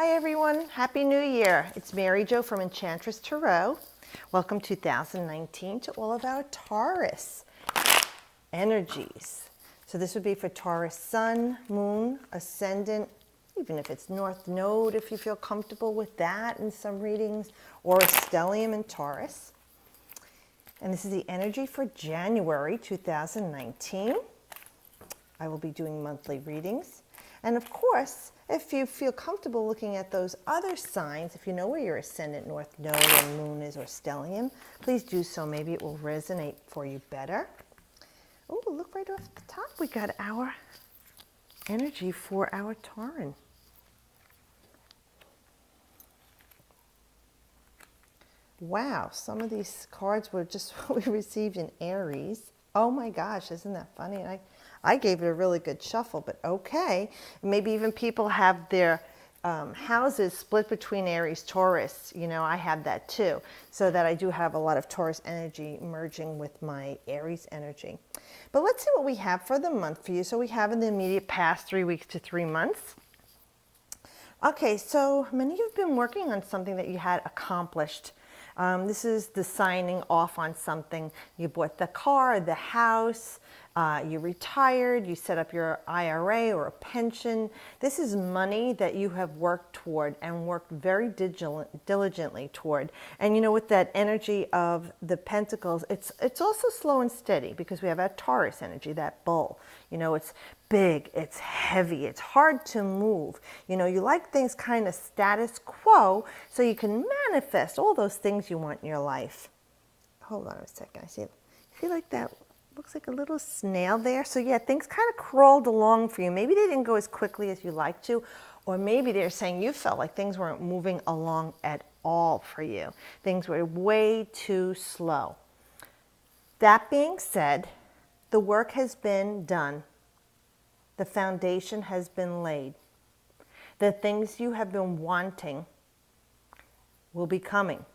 Hi everyone, Happy New Year. It's Mary Jo from Enchantress Tarot. Welcome 2019 to all of our Taurus energies. So this would be for Taurus Sun, Moon, Ascendant, even if it's North Node, if you feel comfortable with that in some readings, or a stellium in Taurus. And this is the energy for January 2019. I will be doing monthly readings. And of course, if you feel comfortable looking at those other signs, if you know where your Ascendant, North Node, and Moon is, or stellium, please do so. Maybe it will resonate for you better. Oh, look right off the top. We got our energy for our Tauran. Wow, some of these cards were just what we received in Aries. Oh my gosh, isn't that funny? I gave it a really good shuffle, but okay. Maybe even people have their houses split between Aries, Taurus. You know, I have that too. So that I do have a lot of Taurus energy merging with my Aries energy. But let's see what we have for the month for you. So we have in the immediate past 3 weeks to 3 months. Okay, so many of you have been working on something that you had accomplished. This is the signing off on something. You bought the car, the house, you retired, you set up your IRA or a pension. This is money that you have worked toward and worked very diligently toward. And you know, with that energy of the Pentacles, it's also slow and steady because we have that Taurus energy, that bull. You know, it's big, it's heavy, it's hard to move. You know, you like things kind of status quo so you can manifest all those things you want in your life. Hold on a second. I see like that looks like a little snail there. So yeah, things kind of crawled along for you. Maybe they didn't go as quickly as you like to, or maybe they're saying you felt like things weren't moving along at all for you. Things were way too slow. That being said, the work has been done. The foundation has been laid. The things you have been wanting will be coming.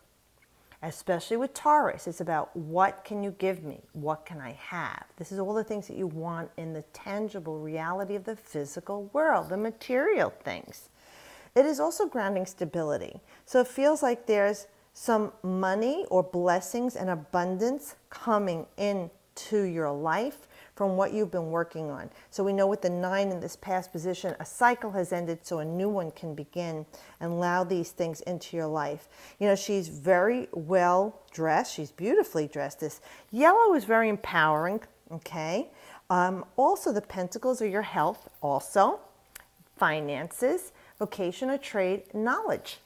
Especially with Taurus, it's about what can you give me? What can I have? This is all the things that you want in the tangible reality of the physical world, the material things. It is also grounding stability. So it feels like there's some money or blessings and abundance coming into your life from what you've been working on. So we know with the 9 in this past position, a cycle has ended so a new one can begin and allow these things into your life. You know, she's very well dressed. She's beautifully dressed. This yellow is very empowering, okay? Also, the Pentacles are your health, also finances, vocation or trade, knowledge.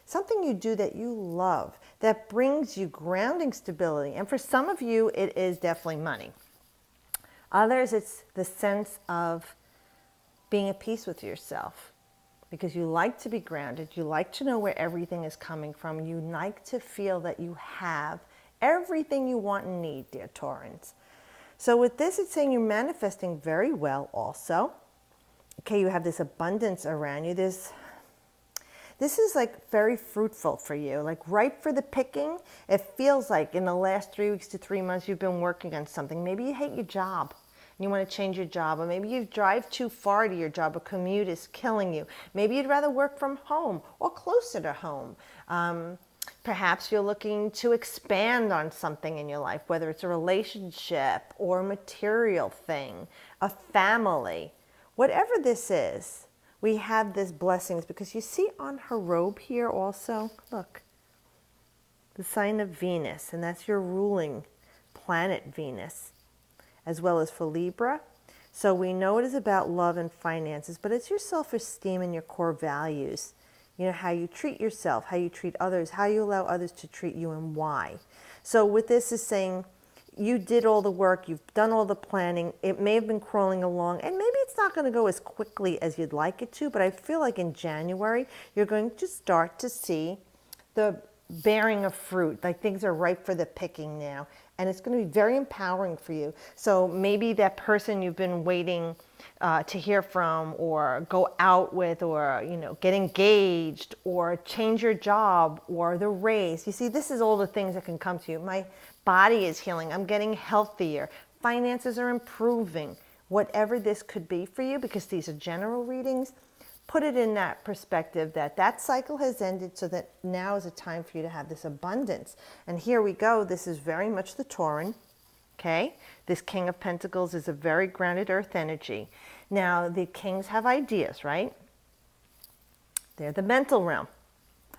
Something you do that you love, that brings you grounding stability. And for some of you, it is definitely money. Others, it's the sense of being at peace with yourself because you like to be grounded. You like to know where everything is coming from. You like to feel that you have everything you want and need, dear Taurans. So with this, it's saying you're manifesting very well also. Okay, you have this abundance around you. This is like very fruitful for you, like ripe for the picking. It feels like in the last 3 weeks to 3 months you've been working on something. Maybe you hate your job and you want to change your job, or maybe you drive too far to your job, a commute is killing you. Maybe you'd rather work from home or closer to home. Perhaps you're looking to expand on something in your life, whether it's a relationship or a material thing, a family, whatever this is. We have this blessings because you see on her robe here also, look, the sign of Venus, and that's your ruling planet Venus, as well as for Libra. So we know it is about love and finances, but it's your self-esteem and your core values. You know, how you treat yourself, how you treat others, how you allow others to treat you, and why. So with this is saying, you did all the work, you've done all the planning, it may have been crawling along, and maybe it's not going to go as quickly as you'd like it to, but I feel like in January, you're going to start to see the bearing of fruit, like things are ripe for the picking now, and it's going to be very empowering for you. So maybe that person you've been waiting to hear from, or go out with, or, you know, get engaged, or change your job, or the raise. You see, this is all the things that can come to you. My body is healing. I'm getting healthier. Finances are improving. Whatever this could be for you, because these are general readings, put it in that perspective that that cycle has ended, so that now is a time for you to have this abundance. And here we go. This is very much the Tauran. Okay, this King of Pentacles is a very grounded earth energy. Now, the kings have ideas, right? They're the mental realm,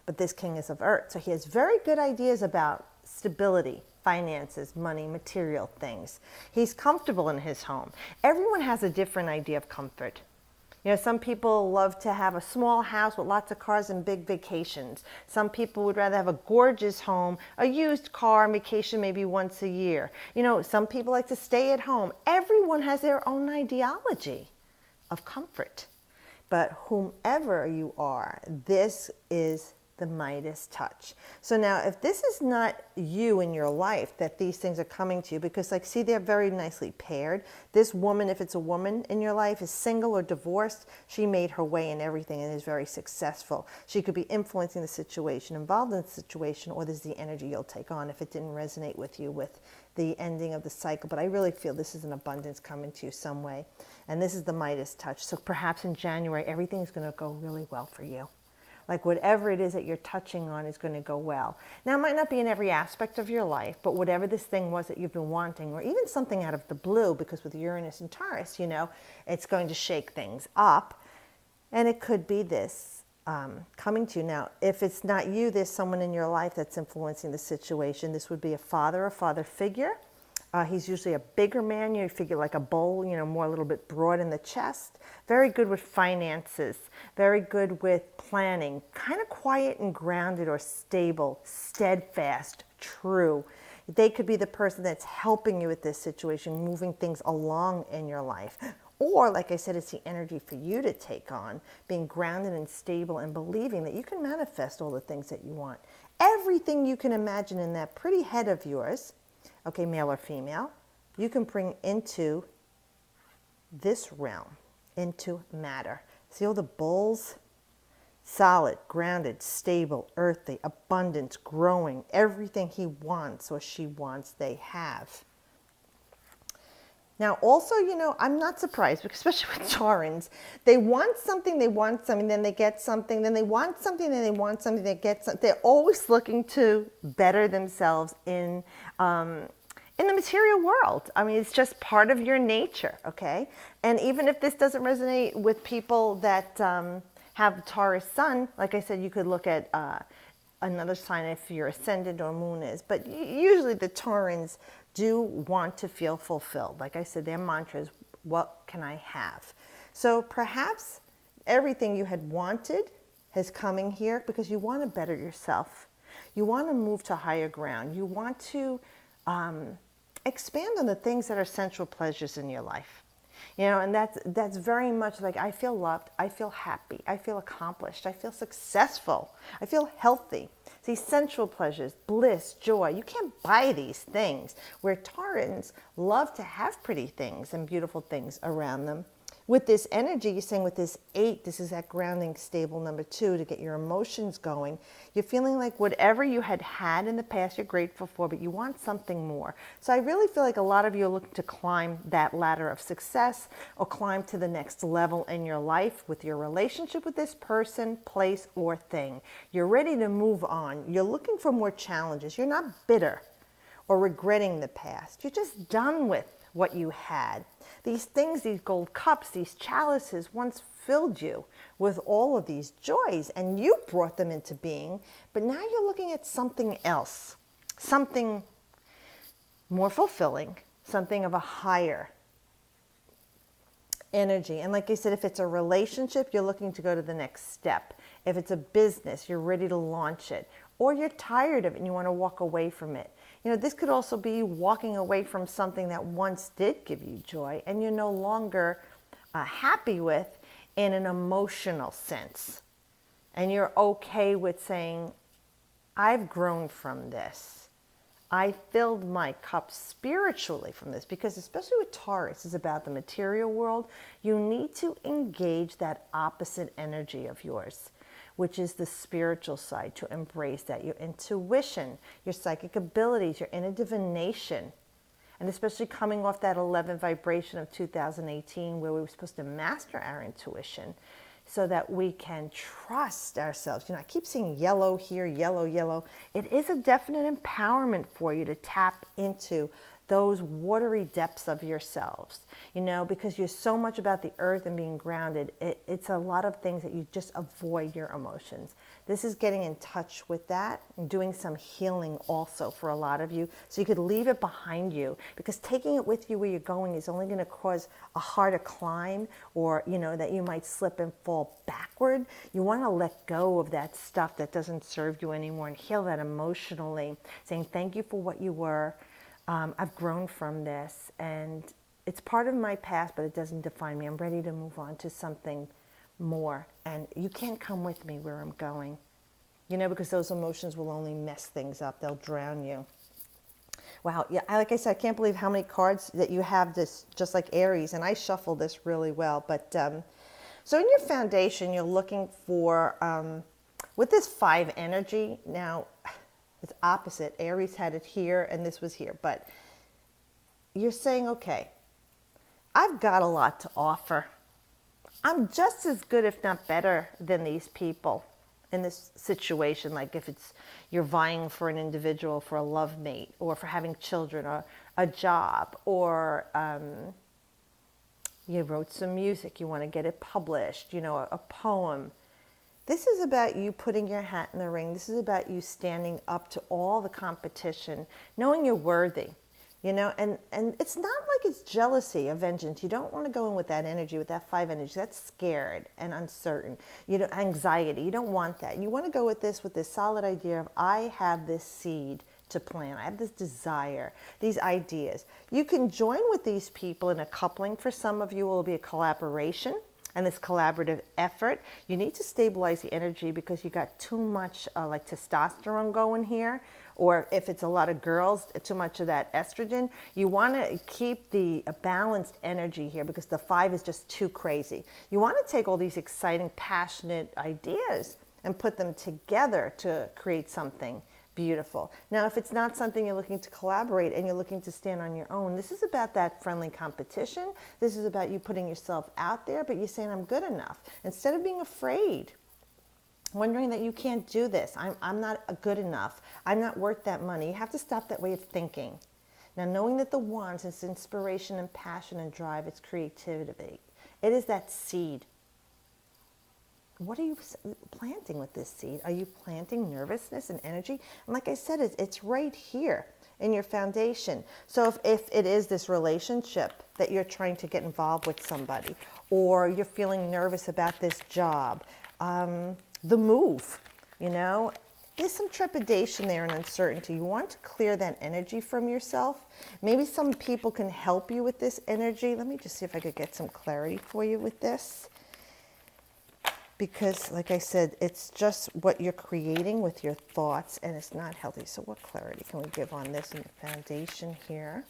but this king is of earth. So he has very good ideas about stability, finances, money, material things. He's comfortable in his home. Everyone has a different idea of comfort. You know, some people love to have a small house with lots of cars and big vacations. Some people would rather have a gorgeous home, a used car, and vacation maybe once a year. You know, some people like to stay at home. Everyone has their own ideology of comfort. But whomever you are, this is the Midas touch. So now, if this is not you in your life, that these things are coming to you, because like, see, they're very nicely paired. This woman, if it's a woman in your life, is single or divorced. She made her way in everything and is very successful. She could be influencing the situation, involved in the situation, or this is the energy you'll take on if it didn't resonate with you with the ending of the cycle. But I really feel this is an abundance coming to you some way. And this is the Midas touch. So perhaps in January, everything's going to go really well for you. Like whatever it is that you're touching on is going to go well. Now, it might not be in every aspect of your life, but whatever this thing was that you've been wanting, or even something out of the blue, because with Uranus and Taurus, you know, it's going to shake things up. And it could be this coming to you. Now, if it's not you, there's someone in your life that's influencing the situation. This would be a father figure. He's usually a bigger man. You figure like a bull, you know, more a little bit broad in the chest. Very good with finances. Very good with planning. Kind of quiet and grounded or stable, steadfast, true. They could be the person that's helping you with this situation, moving things along in your life. Or, like I said, it's the energy for you to take on, being grounded and stable and believing that you can manifest all the things that you want. Everything you can imagine in that pretty head of yours, okay, male or female, you can bring into this realm, into matter. See all the bulls? Solid, grounded, stable, earthy, abundance, growing. Everything he wants or she wants, they have. Now, also, you know, I'm not surprised, because especially with Taurans, they want something, then they get something, then they want something, then they want something, they get something. They're always looking to better themselves in the material world. I mean, it's just part of your nature, okay? And even if this doesn't resonate with people that have Taurus sun, like I said, you could look at another sign if your ascendant or moon is. But usually the Taurans do want to feel fulfilled. Like I said, their mantra is, what can I have? So perhaps everything you had wanted is coming here because you want to better yourself. You want to move to higher ground. You want to expand on the things that are sensual pleasures in your life. You know, and that's very much like, I feel loved, I feel happy, I feel accomplished, I feel successful, I feel healthy. See, sensual pleasures, bliss, joy, you can't buy these things. Where Taurans love to have pretty things and beautiful things around them. With this energy, you're saying with this 8, this is that grounding stable number 2 to get your emotions going. You're feeling like whatever you had in the past, you're grateful for, but you want something more. So I really feel like a lot of you are looking to climb that ladder of success or climb to the next level in your life with your relationship with this person, place, or thing. You're ready to move on. You're looking for more challenges. You're not bitter or regretting the past. You're just done with what you had. These things, these gold cups, these chalices once filled you with all of these joys, and you brought them into being, but now you're looking at something else, something more fulfilling, something of a higher energy. And like I said, if it's a relationship, you're looking to go to the next step. If it's a business, you're ready to launch it, or you're tired of it and you want to walk away from it. You know, this could also be walking away from something that once did give you joy and you're no longer happy with in an emotional sense. And you're okay with saying, I've grown from this. I filled my cup spiritually from this, because especially with Taurus, is about the material world. You need to engage that opposite energy of yours, which is the spiritual side, to embrace that. Your intuition, your psychic abilities, your inner divination. And especially coming off that 11th vibration of 2018, where we were supposed to master our intuition. so that we can trust ourselves. You know, I keep seeing yellow here, yellow, yellow. It is a definite empowerment for you to tap into those watery depths of yourselves, you know, because you're so much about the earth and being grounded. It's a lot of things that you just avoid your emotions. This is getting in touch with that and doing some healing also for a lot of you. So you could leave it behind you, because taking it with you where you're going is only going to cause a harder climb, or, you know, that you might slip and fall backward. You want to let go of that stuff that doesn't serve you anymore and heal that emotionally, saying thank you for what you were. I've grown from this, and it's part of my past, but it doesn't define me. I'm ready to move on to something more, and you can't come with me where I'm going, you know, because those emotions will only mess things up. They'll drown you. Wow. Yeah. Like I said, I can't believe how many cards that you have this, just like Aries, and I shuffle this really well. But so in your foundation, you're looking for, with this 5 energy, now it's opposite. Aries had it here and this was here, but you're saying, okay, I've got a lot to offer. I'm just as good, if not better, than these people in this situation. Like if it's you're vying for an individual, for a love mate, or for having children, or a job, or you wrote some music, you want to get it published, you know, a poem. This is about you putting your hat in the ring. This is about you standing up to all the competition, knowing you're worthy. You know, and it's not like it's jealousy or vengeance. You don't want to go in with that energy, with that 5 energy. That's scared and uncertain. You know, anxiety. You don't want that. You want to go with this solid idea of, I have this seed to plant. I have this desire, these ideas. You can join with these people in a coupling. For some of you, it will be a collaboration and this collaborative effort. You need to stabilize the energy, because you got too much like testosterone going here. Or if it's a lot of girls, too much of that estrogen. You want to keep the balanced energy here, because the 5 is just too crazy. You want to take all these exciting, passionate ideas and put them together to create something beautiful. Now, if it's not something you're looking to collaborate and you're looking to stand on your own, this is about that friendly competition. This is about you putting yourself out there, but you're saying, I'm good enough. Instead of being afraid, wondering that you can't do this. I'm not good enough. I'm not worth that money. You have to stop that way of thinking. Now, knowing that the Wands is inspiration and passion and drive, it's creativity. It is that seed. What are you planting with this seed? Are you planting nervousness and energy? And like I said, it's right here in your foundation. So if it is this relationship that you're trying to get involved with somebody, or you're feeling nervous about this job, the move, you know, there's some trepidation there and uncertainty. You want to clear that energy from yourself. Maybe some people can help you with this energy. Let me just see if I could get some clarity for you with this. Because, like I said, it's just what you're creating with your thoughts, and it's not healthy. So what clarity can we give on this in the foundation here?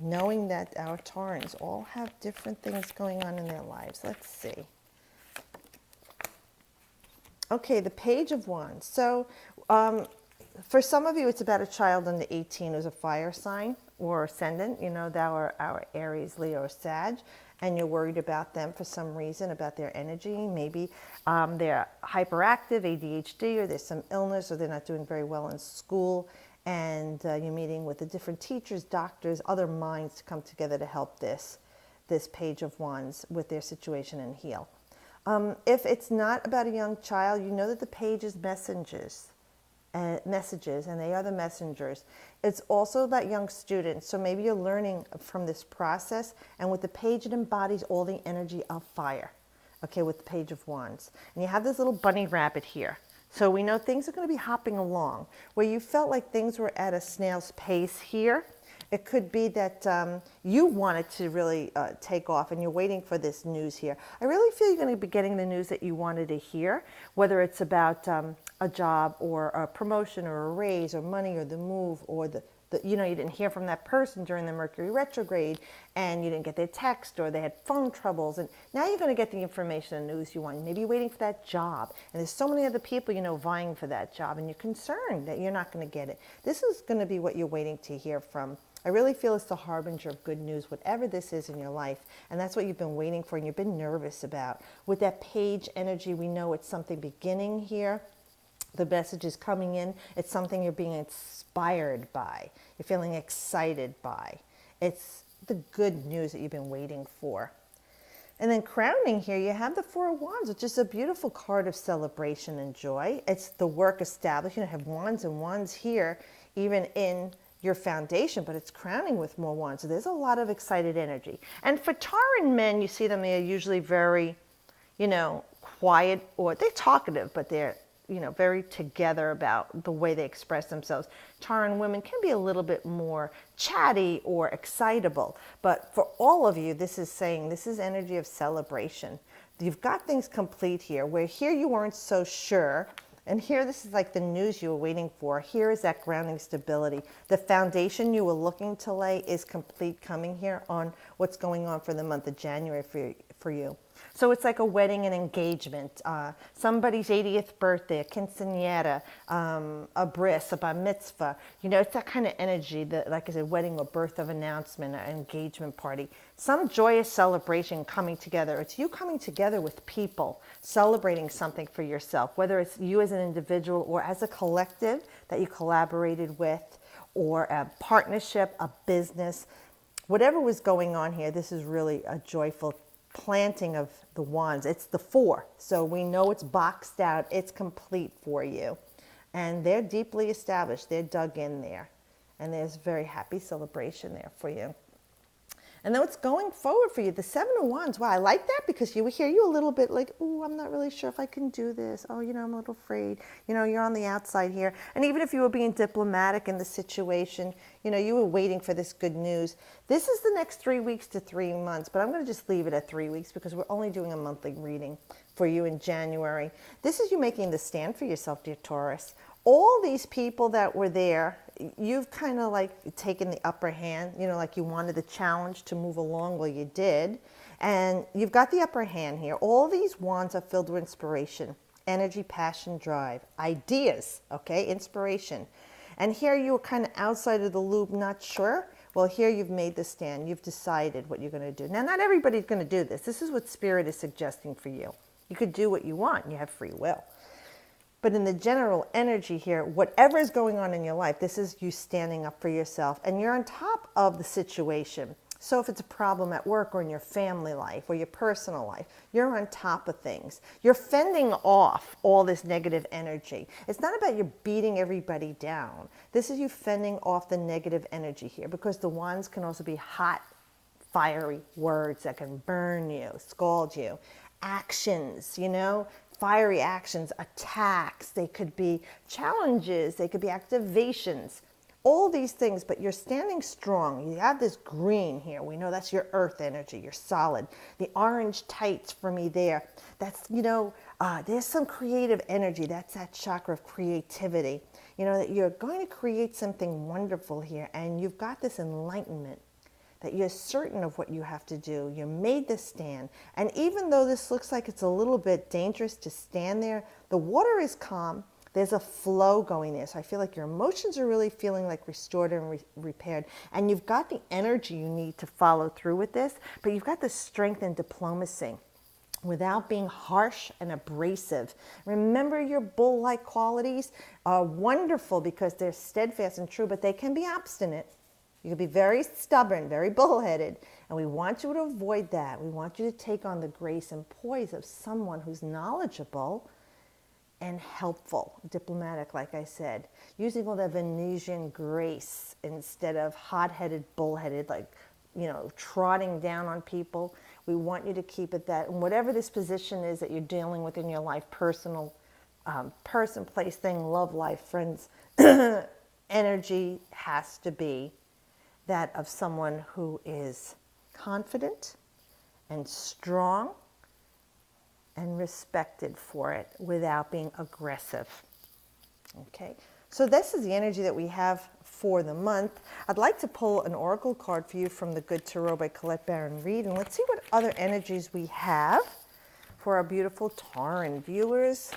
Knowing that our Taurans all have different things going on in their lives. Let's see. Okay, the Page of Wands. So for some of you, it's about a child under 18 who's a fire sign or ascendant. You know, that our Aries, Leo, or Sag, and you're worried about them for some reason, about their energy. Maybe they're hyperactive, ADHD, or there's some illness, or they're not doing very well in school, and you're meeting with the different teachers, doctors, other minds to come together to help this Page of Wands with their situation and heal. If it's not about a young child, you know that the Page is messages, and they are the messengers. It's also about young students. So maybe you're learning from this process, and with the Page, it embodies all the energy of fire. Okay, with the Page of Wands. And you have this little bunny rabbit here. So we know things are going to be hopping along. Where you felt like things were at a snail's pace here, it could be that you wanted to really take off, and you're waiting for this news here. I really feel you're going to be getting the news that you wanted to hear, whether it's about a job or a promotion or a raise or money or the move or you didn't hear from that person during the Mercury retrograde, and you didn't get their text, or they had phone troubles, and now you're going to get the information and news you want. Maybe you're waiting for that job, and there's so many other people vying for that job, and you're concerned that you're not going to get it. This is going to be what you're waiting to hear from. I really feel it's the harbinger of good news, whatever this is in your life, and that's what you've been waiting for and you've been nervous about. With that page energy, we know it's something beginning here. The message is coming in. It's something you're being inspired by. You're feeling excited by. It's the good news that you've been waiting for. And then crowning here, you have the Four of Wands, which is a beautiful card of celebration and joy. It's the work established. You have wands and wands here, even in your foundation, but it's crowning with more wands. So there's a lot of excited energy. And for Tauran men, you see them, they're usually very, quiet, or they're talkative, but they're very together about the way they express themselves. Tauran women can be a little bit more chatty or excitable. But for all of you, this is energy of celebration. You've got things complete here, where here you weren't so sure. And here, this is like the news you were waiting for. Here is that grounding stability. The foundation you were looking to lay is complete, coming here on what's going on for the month of January for you. So it's like a wedding and engagement, somebody's 80th birthday, a quinceañera, a bris, a bar mitzvah. It's that kind of energy, that, like I said, wedding or birth of announcement, or engagement party. Some joyous celebration coming together. It's you coming together with people, celebrating something for yourself, whether it's you as an individual or as a collective that you collaborated with, or a partnership, a business. Whatever was going on here, this is really a joyful planting of the wands. It's the four, so we know it's boxed out, it's complete for you, and they're deeply established, they're dug in there, and there's very happy celebration there for you. And then what's going forward for you, the Seven of Wands. Wow, I like that, because you hear you a little bit like, oh, I'm not really sure if I can do this. Oh, I'm a little afraid. You're on the outside here. And even if you were being diplomatic in the situation, you were waiting for this good news. This is the next 3 weeks to 3 months, but I'm going to just leave it at 3 weeks, because we're only doing a monthly reading for you in January. This is you making the stand for yourself, dear Taurus. All these people that were there, you've kind of like taken the upper hand, like you wanted the challenge to move along. Well, you did. And you've got the upper hand here. All these wands are filled with inspiration, energy, passion, drive, ideas, okay, inspiration. And here you were kind of outside of the loop, not sure. Well, here you've made the stand. You've decided what you're going to do. Now, not everybody's going to do this. This is what Spirit is suggesting for you. You could do what you want. You have free will. But in the general energy here, whatever is going on in your life, this is you standing up for yourself, and you're on top of the situation. So if it's a problem at work or in your family life or your personal life, you're on top of things. You're fending off all this negative energy. It's not about you beating everybody down. This is you fending off the negative energy here, because the wands can also be hot, fiery words that can burn you, scald you. Actions, fiery actions, attacks, they could be challenges, they could be activations, all these things, but you're standing strong. You have this green here. We know that's your earth energy, you're solid. The orange tights for me there, that's, there's some creative energy. That's that chakra of creativity. That you're going to create something wonderful here, and you've got this enlightenment, that you're certain of what you have to do. You made this stand. And even though this looks like it's a little bit dangerous to stand there, the water is calm. There's a flow going there. So I feel like your emotions are really feeling like restored and repaired. And you've got the energy you need to follow through with this, but you've got the strength and diplomacy without being harsh and abrasive. Remember, your bull-like qualities are wonderful because they're steadfast and true, but they can be obstinate. You can be very stubborn, very bullheaded, and we want you to avoid that. We want you to take on the grace and poise of someone who's knowledgeable and helpful, diplomatic, like I said, using all that Venusian grace instead of hot-headed, bullheaded, like, trotting down on people. We want you to keep it that, and whatever this position is that you're dealing with in your life, personal, person, place, thing, love life, friends, energy has to be that of someone who is confident and strong and respected for it without being aggressive. Okay, So this is the energy that we have for the month. I'd like to pull an oracle card for you from the Good Tarot by Colette Baron Reid, and let's see what other energies we have for our beautiful Tauran viewers.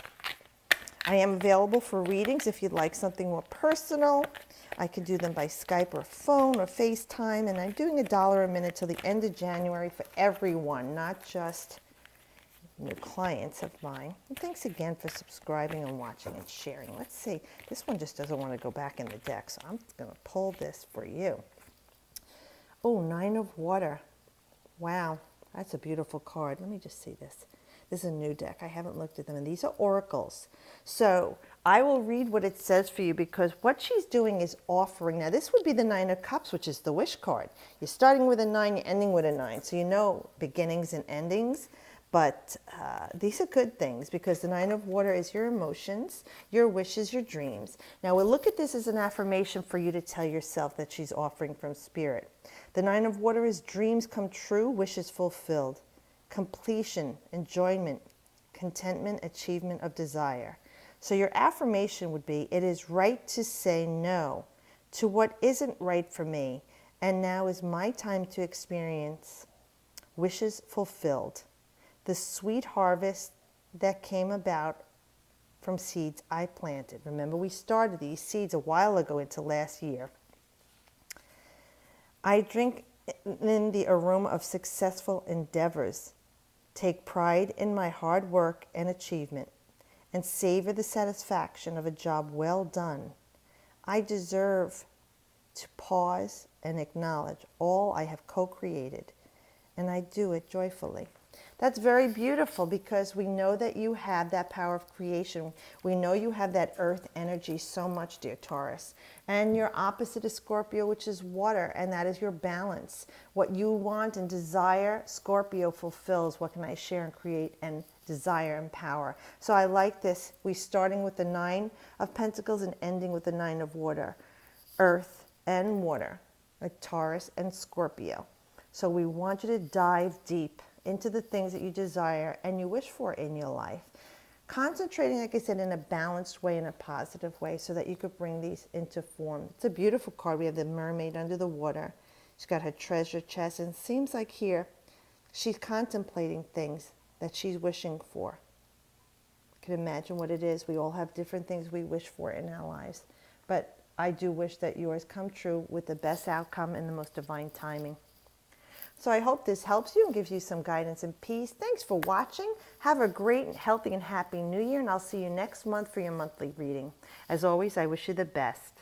I am available for readings if you'd like something more personal. I can do them by Skype or phone or FaceTime, and I'm doing $1 a minute till the end of January for everyone, not just new clients of mine. And thanks again for subscribing and watching and sharing. Let's see. This one just doesn't want to go back in the deck, so I'm going to pull this for you. Oh, 9 of Water. Wow, that's a beautiful card. Let me just see this. This is a new deck. I haven't looked at them, and these are oracles. So I will read what it says for you, because what she's doing is offering. Now, this would be the 9 of Cups, which is the wish card. You're starting with a 9, you're ending with a 9. So you know beginnings and endings. But these are good things, because the 9 of Water is your emotions, your wishes, your dreams. Now, we'll look at this as an affirmation for you to tell yourself that she's offering from Spirit. The 9 of Water is dreams come true, wishes fulfilled, completion, enjoyment, contentment, achievement of desire. So your affirmation would be, it is right to say no to what isn't right for me, and now is my time to experience wishes fulfilled. The sweet harvest that came about from seeds I planted. Remember, we started these seeds a while ago into last year. I drink in the aroma of successful endeavors, take pride in my hard work and achievement, and savor the satisfaction of a job well done. I deserve to pause and acknowledge all I have co-created, and I do it joyfully. That's very beautiful, because we know that you have that power of creation. We know you have that earth energy so much, dear Taurus. And your opposite is Scorpio, which is water, and that is your balance. What you want and desire, Scorpio fulfills. What can I share and create and desire and power? So I like this. We're starting with the 9 of Pentacles and ending with the 9 of Water. Earth and water, like Taurus and Scorpio. So we want you to dive deep into the things that you desire and you wish for in your life. Concentrating, like I said, in a balanced way, in a positive way, so that you could bring these into form. It's a beautiful card. We have the mermaid under the water. She's got her treasure chest, and it seems like here she's contemplating things that she's wishing for. You can imagine what it is. We all have different things we wish for in our lives. But I do wish that yours come true with the best outcome and the most divine timing. So I hope this helps you and gives you some guidance and peace. Thanks for watching. Have a great, healthy, and happy New Year, and I'll see you next month for your monthly reading. As always, I wish you the best.